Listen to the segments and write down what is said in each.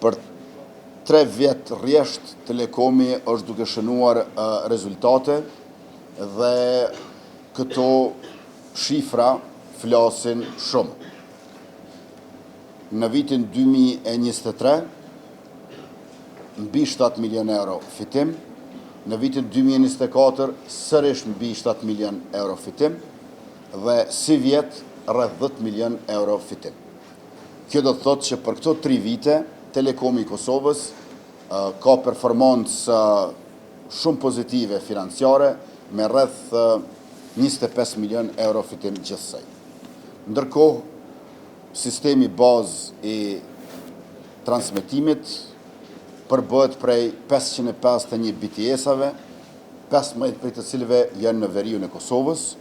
Për 3 vjetë rresht, Telekomi është duke shënuar rezultate dhe këto shifra flasin shumë. Në vitin 2023, mbi 7 milion euro fitim, në vitin 2024, sërish mbi 7 milion euro fitim, dhe si vjetë rreth 10 milion euro fitim. Kjo do të thotë që për këto 3 vite, Telekomi i Kosovës ka performancë shumë pozitive financiare me rreth 25 milion euro fitim gjithsej. Ndërkohë, sistemi bazë i transmitimit përbëhet prej 551 BTS-ave, 15 prej të cilëve janë në veriun e Kosovës,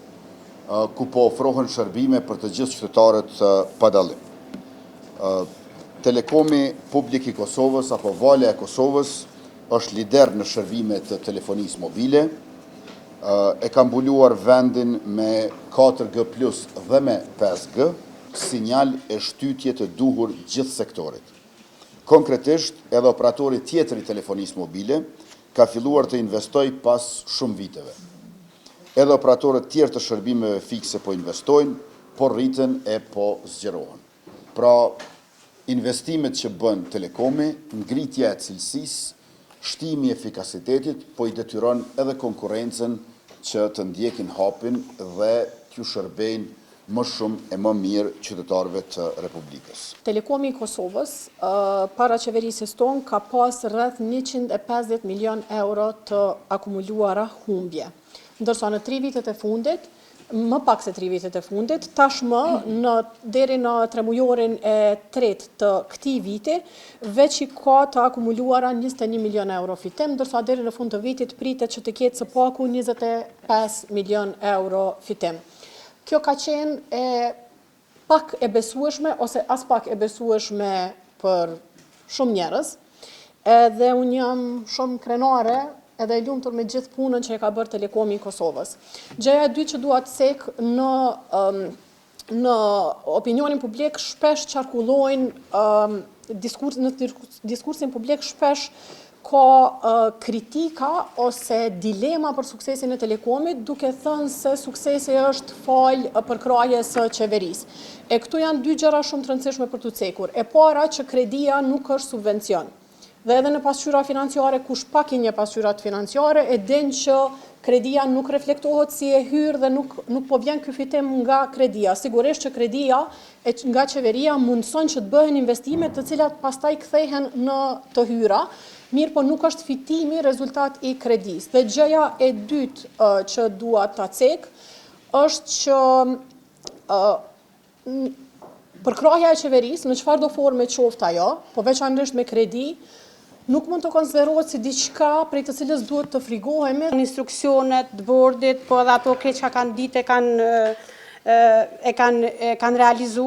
ku po ofrohen shërbime për të gjithë qytetarët pa dallim. Telekomi Publik i Kosovës apo Valja e Kosovës është lider në shërbime të telefonisë mobile, e ka mbuluar vendin me 4G+ dhe me 5G, sinjal e shtytje të duhur gjithë sektorit. Konkretisht, edhe operatori tjetër i telefonisë mobile ka filluar të investoj pas shumë viteve. Edhe operatorët tjerë të shërbimeve fikse po investojnë, por rritën e po zgjerohen. Pra, investimet që bën Telekomi, ngritja e cilësisë, shtimi i efikasitetit, po i detyron edhe konkurrencën që të ndjekin hapin dhe t'ju shërbejnë më shumë e më mirë qytetarëve të Republikës. Telekomi i Kosovës, para qeverisës tonë, ka pas rreth 150 milion euro të akumuluara humbje. Ndërsa në 3 vitet e fundit, më pak se 3 vitet e fundit, tashmë deri në 3 mujorin e 3 të këtij viti, veç i ka të akumuluara 21 milion euro fitim, ndërsa deri në fund të vitit pritet që të ketë së paku 25 milion euro fitim. Kjo ka qenë pak e besueshme, ose as pak e besueshme për shumë njerëz, edhe unë jam shumë krenare edhe e lumtur me gjithë punën që e ka bërë Telekomi i Kosovës. Gjëja e dytë që dua të cek në opinionin publik shpesh qarkullojnë në diskursin publik shpesh ka kritika ose dilema për suksesin e Telekomit, duke thënë se suksesi është fal përkrajes së qeverisë. E këtu janë 2 gjëra shumë të rëndësishme për të cekur. E para që kredia nuk është subvencion. Dhe edhe në pasqyra financiare, kush pak i një pasqyrat financiare, e din që kredia nuk reflektohet si e hyrë dhe nuk po vjen ky fitim nga kredia. Sigurisht që kredia nga qeveria mundson që të bëhen investime të cilat pastaj kthehen në të hyra, mirë po nuk është fitimi rezultat i kredis. Dhe gjëja e dytë që dua ta cek është që përkraja e qeverisë në çfarëdo forme qoftë ajo, po veçanërisht me kredi, nuk mund të konsiderohet si diçka prej të cilës duhet të frigohemi. Instruksionet të bordit, po edhe ato që kanë ditë e kanë realizu.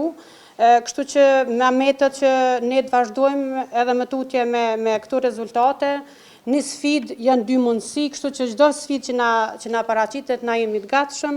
Kështu që me metët që ne të vazhdojmë edhe më tutje me këto rezultate, një sfidë janë 2 mundësi, kështu që çdo sfidë që na paraqitet na jemi të gatshëm.